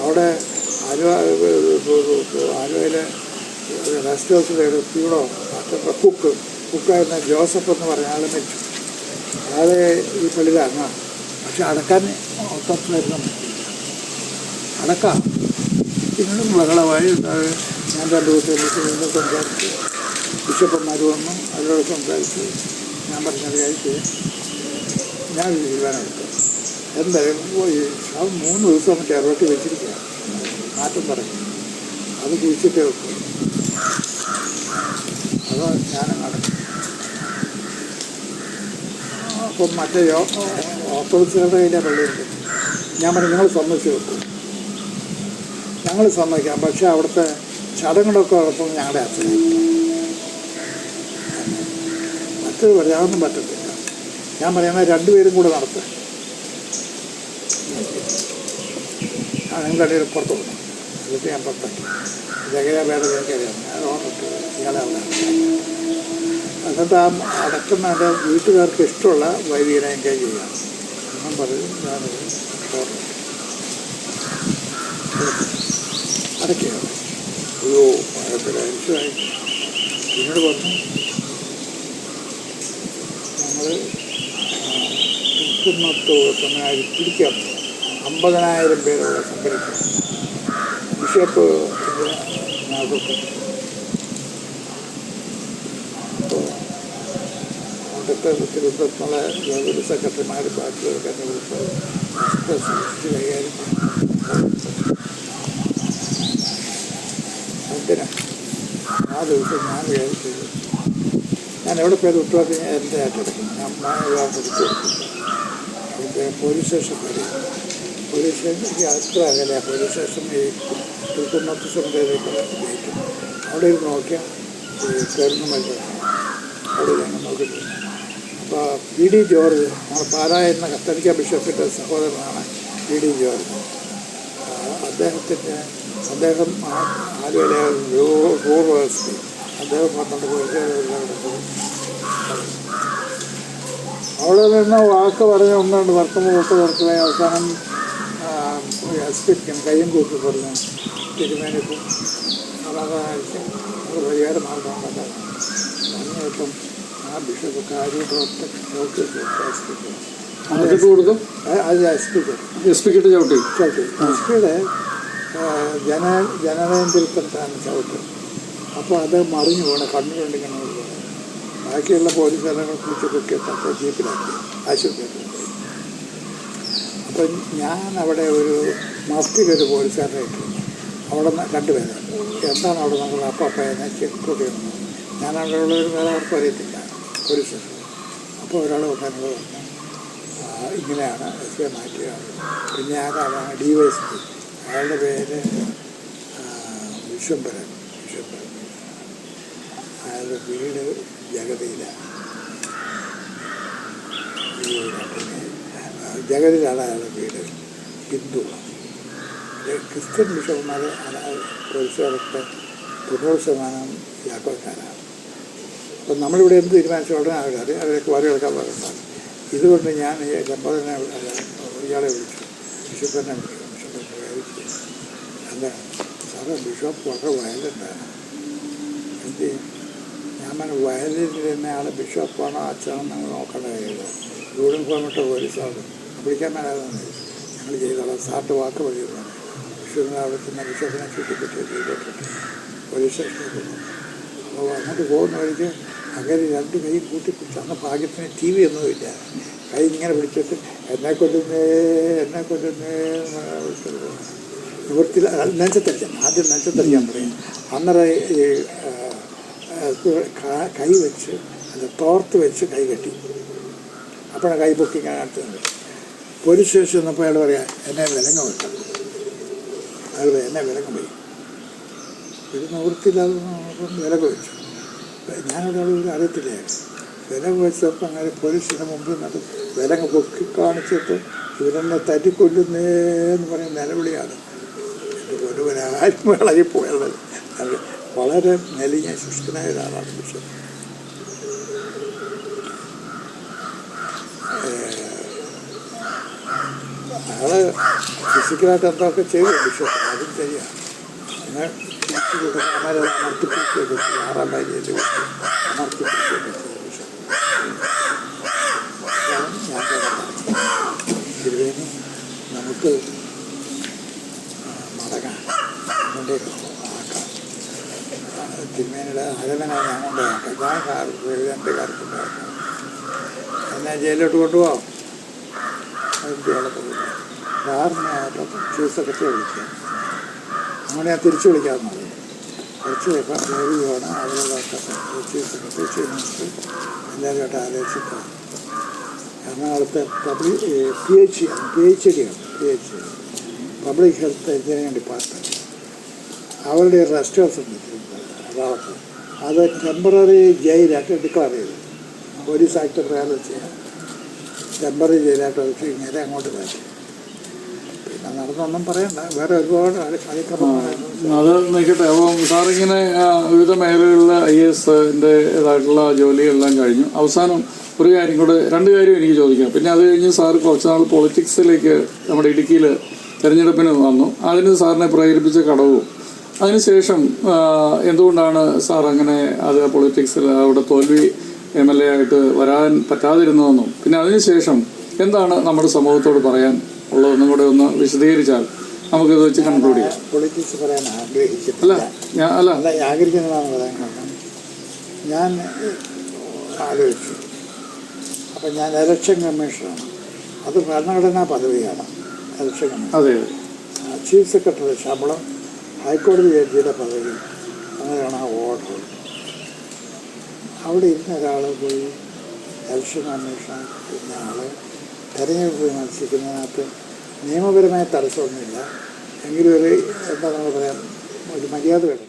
അവിടെ ആലുവയിലെ റെസ്റ്റ് ഹൗസിലെ ഒരു പ്യൂണോ കുക്കായിരുന്ന ജോസഫ് എന്ന് പറഞ്ഞ ആൾ മരിച്ചു. അയാളെ ഈ പള്ളിയിൽ അങ്ങാണ്. പക്ഷെ അടക്കാൻ ഓർത്തഡോക്സായിരുന്നു. അടക്കാം. പിന്നീട് ബഹളമായി. ഞാൻ 2 ദിവസം നിന്ന് സംസാരിച്ചു. ബിഷപ്പന്മാർ വന്നു, അവരോട് സംസാരിച്ചു. ഞാൻ പറഞ്ഞത് കഴിച്ച് ഞാനൊരു തീരുമാനമെടുത്തു. എന്തായാലും പോയി 3 ദിവസം മറ്റേ ഇറവട്ടി വെച്ചിരിക്കുക, മാറ്റം പറഞ്ഞു. അത് കുഴിച്ചിട്ടേ വെക്കും. അത് ഞാനങ്ങാണ്. അപ്പം മറ്റേ ഓർത്തഡോക്സുകാരുടെ കയ്യിലെ പള്ളിയുണ്ട്. ഞാൻ പറഞ്ഞു, നിങ്ങൾ സമ്മതിച്ച് വെക്കും. ഞങ്ങൾ സമ്മതിക്കാം, പക്ഷേ അവിടുത്തെ ചടങ്ങുകളൊക്കെ നടത്തുന്നത് ഞങ്ങളുടെ അച്ഛനാണ്. എനിക്ക് പറയാനൊന്നും പറ്റത്തില്ല. ഞാൻ പറയുന്നത് രണ്ടുപേരും കൂടെ നടത്തുക. നിങ്ങളുടെ പുറത്ത് കൊടുക്കണം. എന്നിട്ട് ഞാൻ പുറത്താക്കി. ഇതെങ്ങനെയാണ് വേണ്ടത് എനിക്കറിയാം. ഞാൻ ഓർമ്മ ഇയാളെ അവിടെ എന്നിട്ട് ആ അടക്കുന്ന എൻ്റെ വീട്ടുകാർക്ക് ഇഷ്ടമുള്ള വൈദികനെ എൻഗേജ് ചെയ്യാം. ഞാൻ പറയും ഞാനത് ഓർമ്മ അടയ്ക്കുകയാണ്. അയ്യോ മനസ്സിലായി. പിന്നീട് പറഞ്ഞു ഞങ്ങൾ തന്നെ പിടിക്കാൻ 50,000 പേരോടെ സംഭരിക്കും. ബിഷപ്പ് നേതൃത്വം. അപ്പോൾ അവിടുത്തെ തിരുവനന്തപുരത്തുള്ള ഗവൺമെൻറ് സെക്രട്ടറിമാർ ബാക്കിയൊക്കെ എന്നെ വിളിച്ച് കൈകാര്യം എന്തിനാ ആ ദിവസം ഞാൻ വിചാരിച്ചത് ഞാൻ എവിടെ പോയത് ഉത്തരവാദിത്തം എൻ്റെ ആയിട്ടെടുക്കും. ഞാൻ പിടിച്ചു കൊടുക്കും. അവിടുത്തെ പോലീസ് സ്റ്റേഷൻ വരെ പോലീസ് സ്റ്റേഷനിലേക്ക് അത്ര അകലെ പോലീസ് സ്റ്റേഷൻ ഈ തിരുത്തുന്നത്ത് സമുദായത്തിലേക്കുള്ള ഗേറ്റ് അവിടെ ഇരുന്ന് നോക്കിയാൽ ഈ ഗവൺമെൻറ് അവിടെ ഞങ്ങൾ നോക്കിയിട്ടുണ്ട്. അപ്പോൾ പി.ഡി. ജോർജ് നമ്മൾ പാലായിരുന്ന കത്തോലിക്ക ബിഷപ്പിൻ്റെ സഹോദരനാണ് പി.ഡി. ജോർജ്. അദ്ദേഹം ആലുവയിലെ റൂറൽ എസ്.പി. അദ്ദേഹം 12 അവിടെ നിന്ന് വാക്ക് പറഞ്ഞ് ഒന്നുണ്ട് വർക്കുമ്പോൾ 30 വർക്കുകളെ അവസാനം എസ്.പിക്കും കയ്യും കൂട്ടി പറഞ്ഞു തിരുമേനിക്കും സമാധാനിച്ച് അത് പരിഹാരം മാർഗം പറഞ്ഞിപ്പം ആ ബിഷപ്പ് കാര്യം നോക്കി കൊടുക്കും. അത് എസ് പിക്കിട്ട് ചവിട്ടി എസ് പിയുടെ ജനനേന്ദ്രത്താണ് ചവിട്ട്. അപ്പോൾ അത് മറിഞ്ഞു പോകണം. കണ്ണിലുണ്ടെങ്കിൽ ബാക്കിയുള്ള പോലീസുകാരെ കുറിച്ച് പൊക്കിയപ്പോൾ ജീപ്പിലാക്കി ആശുപത്രിയിൽ. അപ്പം ഞാൻ അവിടെ ഒരു മഫ്തിയിലൊരു പോലീസുകാരനെ ഇട്ടിരുന്നു. അവിടെ നിന്ന് 2 പേര് എന്താണ് അവിടെ നമ്മൾ അപ്പം എന്നെ ചെക്ക് ചെയ്യണം. ഞാൻ അവിടെ ഉള്ളവർ വേറെ ആർക്കും അറിയത്തില്ല പോലീസ് സ്റ്റേഷൻ. അപ്പോൾ ഒരാൾ വന്നതിനോട് പറഞ്ഞു ഇങ്ങനെയാണ് എസ് പി മാറ്റുകയാണ്. പിന്നെ ആരാണ് DYSP അയാളുടെ പേര് വിശ്വംഭരൻ. അയാളുടെ വീട് ജഗതിയിലാണ്. ജഗതിയിലാണ് അയാളുടെ വീട്. ഹിന്ദു ക്രിസ്ത്യൻ ബിഷപ്പുമാർ പോലീസുകാരൊക്കെ 90% യാക്കോക്കാരാണ്. അപ്പം നമ്മളിവിടെ എന്ത് തീരുമാനിച്ച ഉടനെ അവരൊക്കെ വരകളൊക്കെ പറയുന്നതാണ്. ഇതുകൊണ്ട് ഞാൻ ഗംഭീരനെ ഇയാളെ വിളിച്ചു. ബിഷപ്പിനെ വിളിച്ചു. എന്താണ് സാറേ ബിഷപ്പ് വളരെ വയലൻ്റാണ്. എന്ത് ചെയ്യും? ഞാൻ പറഞ്ഞു വയലിൽ തന്നെ ആൾ ബിഷപ്പാണോ അച്ഛനോ നമ്മൾ നോക്കേണ്ട കാര്യമില്ല. യൂണിഫോം ഇട്ട പോലീസാണ് പിടിക്കാൻ മേലാതെന്ന് ചോദിച്ചു. ഞങ്ങൾ ചെയ്തോളാം സാറിൻ്റെ വാക്ക് വഴിയാണ്. ബിഷപ്പിനെ അവിടെ ചെന്ന ബിഷപ്പിനെ ചുറ്റിപ്പറ്റി ചെയ്തിട്ടുണ്ട് പോലീസ് സ്റ്റേഷനിൽ. അപ്പോൾ അങ്ങോട്ട് പോകുന്ന വഴിക്ക് അങ്ങനെ 2 കൈ കൂട്ടിപ്പിടിച്ച് അന്ന് ഭാഗ്യത്തിന് TV ഒന്നുമില്ല. കൈ ഇങ്ങനെ പിടിച്ചിട്ട് എന്നെ കൊല്ലുന്നേ നിവൃത്തിയിൽ നെഞ്ചത്തടിച്ചാൽ ആദ്യം നെഞ്ചത്തടിക്കാൻ പറയും. അന്നേരം കൈ വെച്ച് അത് തോർത്ത് വെച്ച് കൈ കെട്ടി. അപ്പോഴാണ് കൈ പൊക്കി ഇങ്ങനെ നടത്തുന്നത്. പോലീസ് സ്റ്റേഷൻ വന്നപ്പോൾ അയാൾ പറയാം എന്നെ വിലങ്ങ വെക്കണം. അയാൾ എന്നെ വിലങ്ങ പോയി. ഒരു നിവൃത്തിയില്ലാതെ വിലങ്ങ വെച്ചു. ഞാനൊരാൾ അറിയത്തില്ലായിരുന്നു. വിലങ്ങ വെച്ചപ്പോൾ അങ്ങനെ പോലീസിന് മുമ്പിൽ നിന്ന് വിലങ്ങ പൊക്കി കാണിച്ചിട്ട് ഇവരെന്നെ തല്ലിക്കൊല്ലുന്നേന്ന് പറയുന്ന നിലവിളിയാണ്. എൻ്റെ ഒരുവനെ ആത്മകളായി പോയത്. വളരെ മെലിഞ്ഞ ശുഷ്കനായ ഒരാളാണ് ബിഷപ്പ്. അയാൾ ഫിസിക്കലായിട്ട് എന്തൊക്കെ ചെയ്തു ബിഷപ്പ്. അതും ശരിയാണ്. അങ്ങനെ അമർത്തിപ്പിടിക്കുകയൊക്കെ ചെയ്തു. 6ാം വയലിൽ അമർത്തിപ്പിടിക്കുകയൊക്കെ ചെയ്തു ബിഷപ്പ്. ഞാൻ തിരുവേനി നമുക്ക് മടങ്ങാം അതിൻ്റെ ആക്കാം. തിരുമേനിയുടെ അകലനായി ഞാൻ കൊണ്ടാക്കാം. ഞാൻ കാർ 2 കാർ കൊണ്ടാക്കാം. എന്നെ ജയിലിലോട്ട് കൊണ്ടുപോകാം. അതിൻ്റെ പോകില്ല. കാറിനായിട്ട് ചീഫ് സെക്രട്ടറി വിളിക്കുക. അങ്ങനെ ഞാൻ തിരിച്ചു വിളിക്കാമെന്ന് പറയും. കുറച്ച് കഴിയുമ്പോൾ ജോലിയാണ് അവരോടൊക്കെ ചീഫ് സെക്രട്ടറി ചീഫ് മിനിസ്റ്റർ എല്ലാവരുമായിട്ട് ആലോചിച്ചിട്ട് എറണാകുളത്തെ PhD public health engineering department അവരുടെ റെസ്റ്റ് ഹൗസ് ഉണ്ട് എറണാകുളത്ത്. അത് ടെമ്പററി ജയിലായിട്ട് ഡിക്ലെയർ ചെയ്തു. പോലീസ് ആക്ട് പ്രകാരം ചെയ്യാം. ടെമ്പററി ജയിലായിട്ട് ഒതുക്കി ഇങ്ങനെ അങ്ങോട്ട് മാറ്റി. പിന്നെ നടന്നൊന്നും പറയണ്ട, വേറെ ഒരുപാട് അതിക്രമങ്ങളായിരുന്നു. അത് നിൽക്കട്ടെ. അപ്പം സാറിങ്ങനെ വിവിധ മേഖലകളിലെ IASന്റെ ഇതായിട്ടുള്ള ജോലിയെല്ലാം കഴിഞ്ഞു. അവസാനം ഒരു കാര്യം കൂടെ, രണ്ട് കാര്യം എനിക്ക് ചോദിക്കാം. പിന്നെ അത് കഴിഞ്ഞ് സാർ കുറച്ച് നാൾ പൊളിറ്റിക്സിലേക്ക് നമ്മുടെ ഇടുക്കിയിൽ തിരഞ്ഞെടുപ്പിന് വന്നു. അതിന് സാറിനെ പ്രേരിപ്പിച്ച ഘടകവും അതിനുശേഷം എന്തുകൊണ്ടാണ് സാർ അങ്ങനെ അത് പൊളിറ്റിക്സിൽ അവിടെ തോൽവി MLA ആയിട്ട് വരാൻ പറ്റാതിരുന്നതെന്നും പിന്നെ അതിനുശേഷം എന്താണ് നമ്മുടെ സമൂഹത്തോട് പറയാൻ ഉള്ളതെന്നും കൂടെ ഒന്ന് വിശദീകരിച്ചാൽ നമുക്കിത് വെച്ച് കൺക്ലൂഡ് ചെയ്യാം. പൊളിറ്റിക്സ് പറയാൻ ആഗ്രഹിച്ചിട്ടില്ല. അല്ല ആഗ്രഹിക്കുന്നതാണ് പറയാൻ കാരണം ഞാൻ ആലോചിച്ചു. അപ്പം ഞാൻ ഇലക്ഷൻ കമ്മീഷണറാണ്. അത് ഭരണഘടനാ പദവിയാണ് ഇലക്ഷൻ കമ്മീഷൻ. അതെ. ചീഫ് സെക്രട്ടറി ശമ്പളം, ഹൈക്കോടതി ജഡ്ജിയുടെ പദവി, അങ്ങനെയാണ് ആ ഓർഡർ. അവിടെ ഇരുന്ന ഒരാൾ പോയി ഇലക്ഷൻ കമ്മീഷൻ പിന്നെ ആൾ തെരഞ്ഞെടുപ്പ് മത്സരിക്കുന്നതിനകത്ത് നിയമപരമായ തടസ്സമൊന്നുമില്ല, എങ്കിലും ഒരു എന്താ നമ്മൾ പറയാം, ഒരു മര്യാദ വേണം.